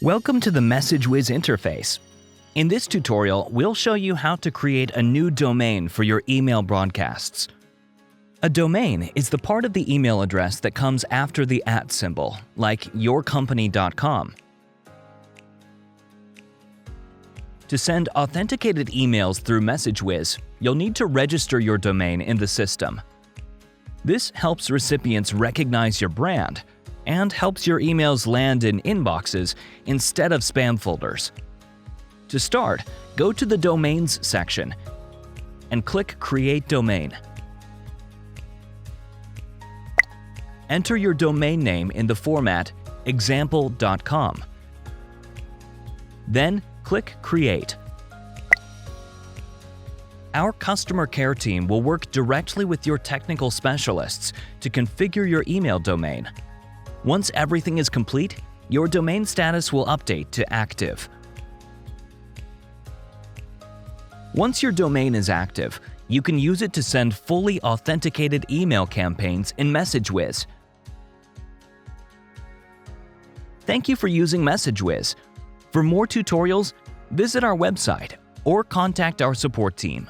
Welcome to the MessageWhiz interface. In this tutorial, we'll show you how to create a new domain for your email broadcasts. A domain is the part of the email address that comes after the @ symbol, like yourcompany.com. To send authenticated emails through MessageWhiz, you'll need to register your domain in the system. This helps recipients recognize your brand and helps your emails land in inboxes instead of spam folders. To start, go to the Domains section and click Create Domain. Enter your domain name in the format example.com. Then click Create. Our customer care team will work directly with your technical specialists to configure your email domain. Once everything is complete, your domain status will update to active. Once your domain is active, you can use it to send fully authenticated email campaigns in MessageWhiz. Thank you for using MessageWhiz. For more tutorials, visit our website or contact our support team.